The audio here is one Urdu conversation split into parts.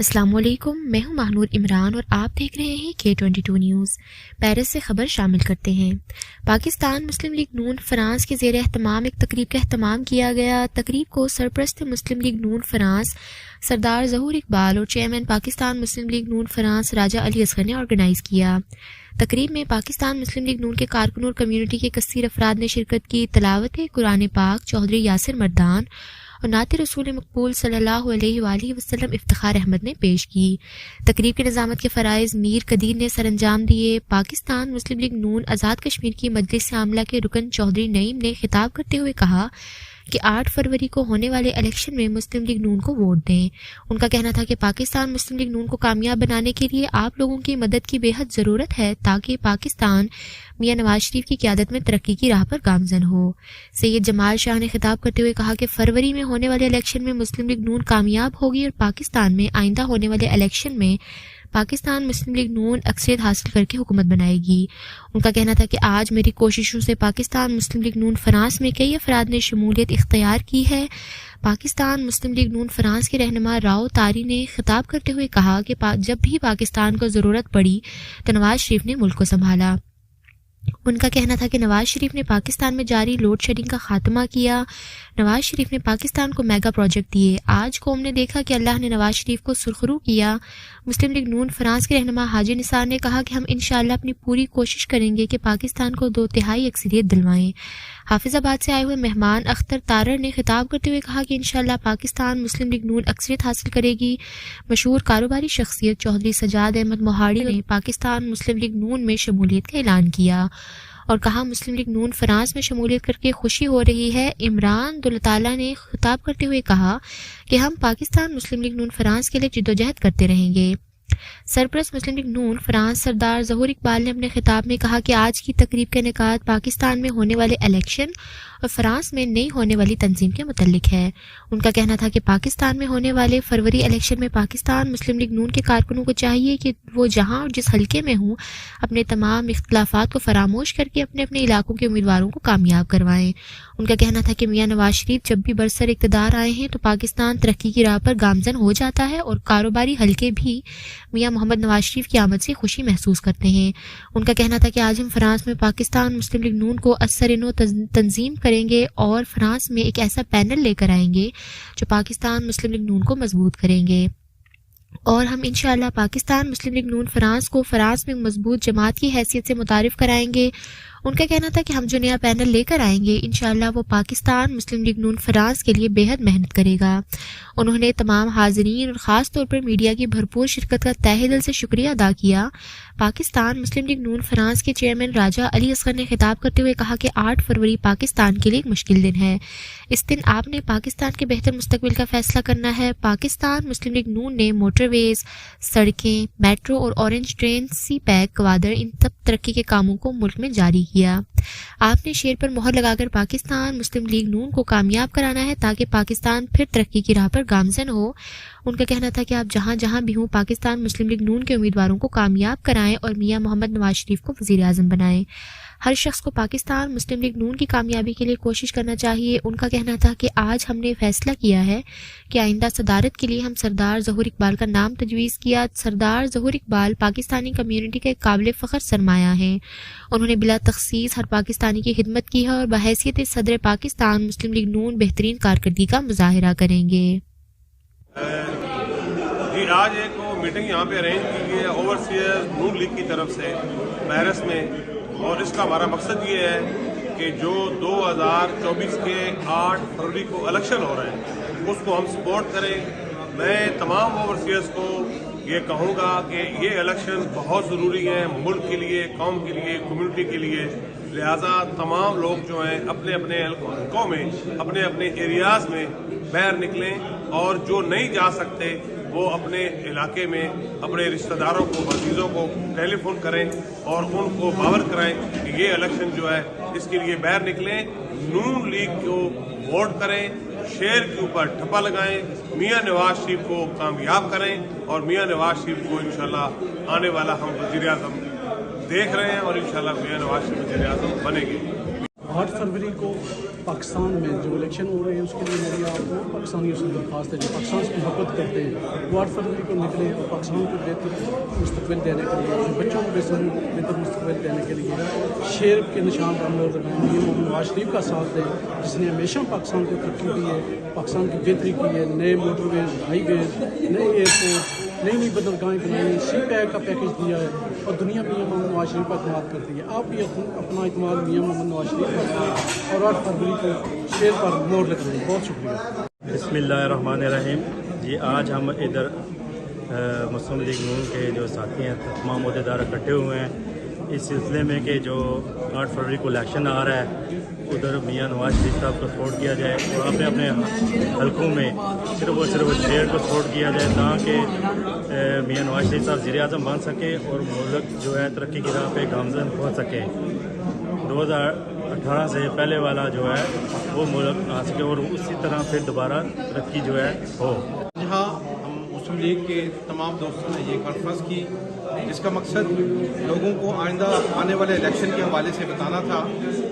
السلام علیکم، میں ہوں ماہنور عمران اور آپ دیکھ رہے ہیں K22 نیوز۔ پیرس سے خبر شامل کرتے ہیں۔ پاکستان مسلم لیگ نون فرانس کے زیر اہتمام ایک تقریب کا اہتمام کیا گیا۔ تقریب کو سرپرست مسلم لیگ نون فرانس سردار ظہور اقبال اور چیئرمین پاکستان مسلم لیگ نون فرانس راجہ علی اصغر نے آرگنائز کیا۔ تقریب میں پاکستان مسلم لیگ نون کے کارکنوں اور کمیونٹی کے کثیر افراد نے شرکت کی۔ تلاوت قرآن پاک چودھری یاسر مردان اور نعت رسول مقبول صلی اللہ علیہ وآلہ وسلم افتخار احمد نے پیش کی۔ تقریب کی نظامت کے فرائض میر قدیر نے سر انجام دیے۔ پاکستان مسلم لیگ نون آزاد کشمیر کی مجلس عاملہ کے رکن چودھری نعیم نے خطاب کرتے ہوئے کہا کہ 8 فروری کو ہونے والے الیکشن میں مسلم لیگ نون کو ووٹ دیں۔ ان کا کہنا تھا کہ پاکستان مسلم لیگ نون کو کامیاب بنانے کے لیے آپ لوگوں کی مدد کی بے حد ضرورت ہے تاکہ پاکستان میاں نواز شریف کی قیادت میں ترقی کی راہ پر گامزن ہو۔ سید جمال شاہ نے خطاب کرتے ہوئے کہا کہ فروری میں ہونے والے الیکشن میں مسلم لیگ نون کامیاب ہوگی اور پاکستان میں آئندہ ہونے والے الیکشن میں پاکستان مسلم لیگ نون اکثریت حاصل کر کے حکومت بنائے گی۔ ان کا کہنا تھا کہ آج میری کوششوں سے پاکستان مسلم لیگ نون فرانس میں کئی افراد نے شمولیت اختیار کی ہے۔ پاکستان مسلم لیگ نون فرانس کے رہنما راؤ تاری نے خطاب کرتے ہوئے کہا کہ جب بھی پاکستان کو ضرورت پڑی تو نواز شریف نے ملک کو سنبھالا۔ ان کا کہنا تھا کہ نواز شریف نے پاکستان میں جاری لوڈ شیڈنگ کا خاتمہ کیا۔ نواز شریف نے پاکستان کو میگا پروجیکٹ دیے۔ آج قوم نے دیکھا کہ اللہ نے نواز شریف کو سرخرو کیا۔ مسلم لیگ نون فرانس کے رہنما حاجی نثار نے کہا کہ ہم انشاءاللہ اپنی پوری کوشش کریں گے کہ پاکستان کو 2/3 اکثریت دلوائیں۔ حافظ آباد سے آئے ہوئے مہمان اختر تارڑ نے خطاب کرتے ہوئے کہا کہ انشاءاللہ پاکستان مسلم لیگ نون اکثریت حاصل کرے گی۔ مشہور کاروباری شخصیت چودھری سجاد احمد موہاڑی نے پاکستان مسلم لیگ نون میں شمولیت کا اعلان کیا اور کہا مسلم لیگ نون فرانس میں شمولیت کر کے خوشی ہو رہی ہے۔ عمران دولتالہ نے خطاب کرتے ہوئے کہا کہ ہم پاکستان مسلم لیگ نون فرانس کے لیے جدوجہد کرتے رہیں گے۔ سرپرست مسلم لیگ نون فرانس سردار ظہور اقبال نے اپنے خطاب میں کہا کہ آج کی تقریب کا انعقاد پاکستان میں ہونے والے الیکشن اور فرانس میں نئی ہونے والی تنظیم کے متعلق ہے۔ ان کا کہنا تھا کہ پاکستان میں ہونے والے فروری الیکشن میں پاکستان مسلم لیگ نون کے کارکنوں کو چاہیے کہ وہ جہاں اور جس حلقے میں ہوں اپنے تمام اختلافات کو فراموش کر کے اپنے اپنے علاقوں کے امیدواروں کو کامیاب کروائیں۔ ان کا کہنا تھا کہ میاں نواز شریف جب بھی برسر اقتدار آئے ہیں تو پاکستان ترقی کی راہ پر گامزن ہو جاتا ہے اور کاروباری حلقے بھی میاں محمد نواز شریف کی آمد سے خوشی محسوس کرتے ہیں۔ ان کا کہنا تھا کہ آج ہم فرانس میں پاکستان مسلم لیگ نون کو اثر تنظیم کریں گے اور فرانس میں ایک ایسا پینل لے کر آئیں گے جو پاکستان مسلم لیگ نون کو مضبوط کریں گے اور ہم انشاءاللہ پاکستان مسلم لیگ نون فرانس کو فرانس میں مضبوط جماعت کی حیثیت سے متعارف کرائیں گے۔ ان کا کہنا تھا کہ ہم جو نیا پینل لے کر آئیں گے انشاءاللہ وہ پاکستان مسلم لیگ نون فرانس کے لیے بے حد محنت کرے گا۔ انہوں نے تمام حاضرین اور خاص طور پر میڈیا کی بھرپور شرکت کا تہہ دل سے شکریہ ادا کیا۔ پاکستان مسلم لیگ نون فرانس کے چیئرمین راجہ علی اصغر نے خطاب کرتے ہوئے کہا کہ 8 فروری پاکستان کے لیے ایک مشکل دن ہے۔ اس دن آپ نے پاکستان کے بہتر مستقبل کا فیصلہ کرنا ہے۔ پاکستان مسلم لیگ نون نے موٹر ویز، سڑکیں، میٹرو اور اورنج ٹرین، سی پیک، کوادر ان سب ترقی کے کاموں کو ملک میں جاری کیا۔ آپ نے شیر پر مہر لگا کر پاکستان مسلم لیگ نون کو کامیاب کرانا ہے تاکہ پاکستان پھر ترقی کی راہ پر گامزن ہو۔ ان کا کہنا تھا کہ آپ جہاں جہاں بھی ہوں پاکستان مسلم لیگ نون کے امیدواروں کو کامیاب کرائیں اور میاں محمد نواز شریف کو وزیر اعظم بنائیں۔ ہر شخص کو پاکستان مسلم لیگ نون کی کامیابی کے لیے کوشش کرنا چاہیے۔ ان کا کہنا تھا کہ آج ہم نے فیصلہ کیا ہے کہ آئندہ صدارت کے لیے ہم سردار ظہور اقبال کا نام تجویز کیا۔ سردار ظہور اقبال پاکستانی کمیونٹی کا ایک قابل فخر سرمایہ ہیں۔ انہوں نے بلا تخصیص ہر پاکستانی کی خدمت کی ہے اور بحیثیت صدر پاکستان مسلم لیگ نون بہترین کارکردگی کا مظاہرہ کریں گے۔ جی آج ایک میٹنگ یہاں پہ ارینج کی گئی ہے اوورسیئر نون لیگ کی طرف سے پیرس میں، اور اس کا ہمارا مقصد یہ ہے کہ جو 2024 کے 8 فروری کو الیکشن ہو رہے ہیں اس کو ہم سپورٹ کریں۔ میں تمام اوورسیئرز کو یہ کہوں گا کہ یہ الیکشن بہت ضروری ہے ملک کے لیے، قوم کے لیے، کمیونٹی کے لیے، لہٰذا تمام لوگ جو ہیں اپنے اپنے حلقوں میں، اپنے اپنے ایریاز میں باہر نکلیں اور جو نہیں جا سکتے وہ اپنے علاقے میں اپنے رشتہ داروں کو، عزیزوں کو ٹیلی فون کریں اور ان کو باور کرائیں کہ یہ الیکشن جو ہے اس کے لیے باہر نکلیں، نون لیگ کو ووٹ کریں، شیر کے اوپر ٹھپا لگائیں، میاں نواز شریف کو کامیاب کریں اور میاں نواز شریف کو انشاءاللہ آنے والا ہم وزیر اعظم دیکھ رہے ہیں اور انشاءاللہ میاں نواز شریف وزیر اعظم بنیں گے۔ 8 فروری کو پاکستان میں جو الیکشن ہو رہے ہیں اس کے لیے میری آپ کو پاکستانیوں سے درخواست ہے جو پاکستان سے محبت کرتے ہیں وہ 8 فروری کو نکلے اور پاکستان کو بہتر مستقبل دینے کے لیے بچوں کو بہتر مستقبل دینے کے لیے شیر کے نشان پر مور لگائیں یہ نواز شریف کا ساتھ دیں جس نے ہمیشہ پاکستان کو ترقی دی ہے پاکستان کی بہتری کی ہے نئے موٹر ویز ہائی ویز نئے ایئرپورٹ نئی بندرگاہیں بنائی سی پیک کا پیکیج دیا ہے اور دنیا میاں محمد نواز شریف پر اعتماد کرتی ہے آپ بھی اپنا اعتماد میاں محمد نواز شریف پر کریں اور 8 فروری کو شیر پر مور لگائیں بہت شکریہ بسم اللہ الرحمن الرحیم جی آج ہم ادھر مسلم لیگ نون کے جو ساتھی ہیں تمام عہدیدار اکٹھے ہوئے ہیں اس سلسلے میں کہ جو 8 فروری کو الیکشن آ رہا ہے ادھر میاں نواز شریف صاحب کو سپورٹ کیا جائے اور اپنے اپنے حلقوں میں صرف شیر کو سپورٹ کیا جائے تاکہ میاں نواز شریف صاحب وزیر اعظم بن سکے اور ملک جو ہے ترقی کی راہ پہ گامزن پہنچ سکے 2018 سے پہلے والا جو ہے وہ ملک آ سکے اور اسی طرح پھر دوبارہ ترقی جو ہے ہو. جہاں ہم مسلم لیگ کے تمام دوستوں نے یہ کانفرنس کی جس کا مقصد لوگوں کو آئندہ آنے والے الیکشن کے حوالے سے بتانا تھا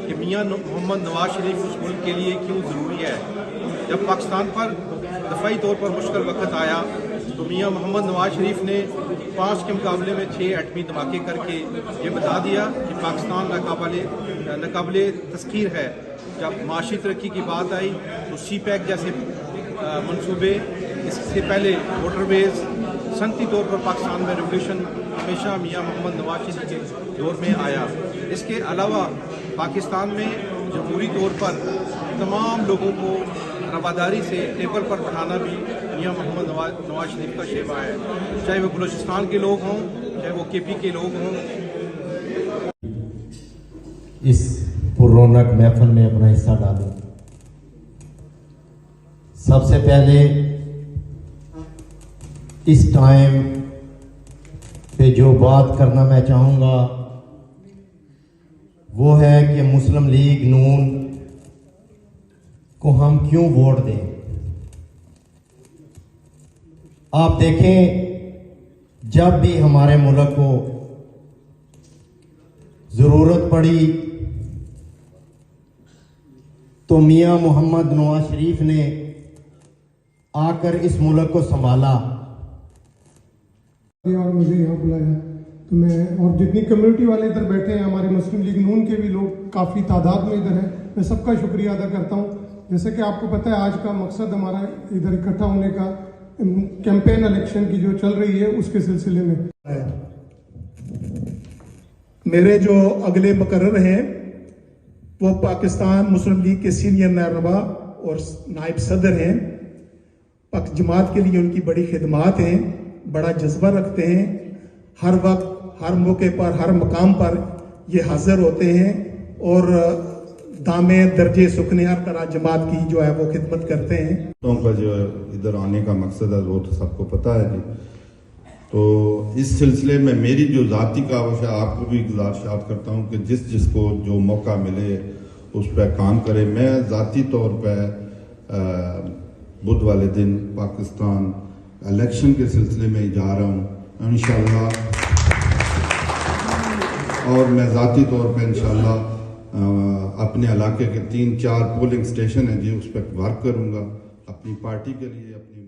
کہ میاں محمد نواز شریف اس ملک کے لیے کیوں ضروری ہے. جب پاکستان پر دفاعی طور پر مشکل وقت آیا تو میاں محمد نواز شریف نے 5 کے مقابلے میں 6 ایٹمی دھماکے کر کے یہ بتا دیا کہ پاکستان ناقابل تسخیر ہے. جب معاشی ترقی کی بات آئی تو سی پیک جیسے منصوبے اس سے پہلے واٹر ویز صنعتی طور پر پاکستان میں ریولیوشن ہمیشہ میاں محمد نواز شریف کے دور میں آیا. اس کے علاوہ پاکستان میں جمہوری طور پر تمام لوگوں کو رواداری سے ٹیبل پر بٹھانا بھی میاں محمد نواز شریف کا شیوا ہے, چاہے وہ بلوچستان کے لوگ ہوں چاہے وہ کے پی کے لوگ ہوں. اس پررونق محفل میں اپنا حصہ ڈالوں. سب سے پہلے اس ٹائم پہ جو بات کرنا میں چاہوں گا وہ ہے کہ مسلم لیگ نون کو ہم کیوں ووٹ دیں. آپ دیکھیں جب بھی ہمارے ملک کو ضرورت پڑی تو میاں محمد نواز شریف نے آ کر اس ملک کو سنبھالا. اور مجھے یہاں بلایا تو میں اور جتنی کمیونٹی والے ادھر بیٹھے ہیں ہمارے مسلم لیگ نون کے بھی لوگ کافی تعداد میں ادھر ہیں, میں سب کا شکریہ ادا کرتا ہوں. جیسے کہ آپ کو پتہ ہے آج کا مقصد ہمارا ادھر اکٹھا ہونے کا کیمپین الیکشن کی جو چل رہی ہے اس کے سلسلے میں. میرے جو اگلے مقرر ہیں وہ پاکستان مسلم لیگ کے سینئر نائب اور نائب صدر ہیں. پاک جماعت کے لیے ان کی بڑی خدمات ہیں, بڑا جذبہ رکھتے ہیں, ہر وقت ہر موقع پر ہر مقام پر یہ حاضر ہوتے ہیں اور دامے درجے سکنے ہر طرح جماعت کی جو ہے وہ خدمت کرتے ہیں. کا جو ادھر آنے کا مقصد ہے وہ تو سب کو پتہ ہے جی. تو اس سلسلے میں میری جو ذاتی کاوش ہے آپ کو بھی گزارشات کرتا ہوں کہ جس کو جو موقع ملے اس پہ کام کرے. میں ذاتی طور پہ بدھ والے دن پاکستان الیکشن کے سلسلے میں جا رہا ہوں انشاءاللہ, اور میں ذاتی طور پہ انشاءاللہ اپنے علاقے کے 3-4 پولنگ سٹیشن ہیں جی اس پہ ورک کروں گا اپنی پارٹی کے لیے, اپنی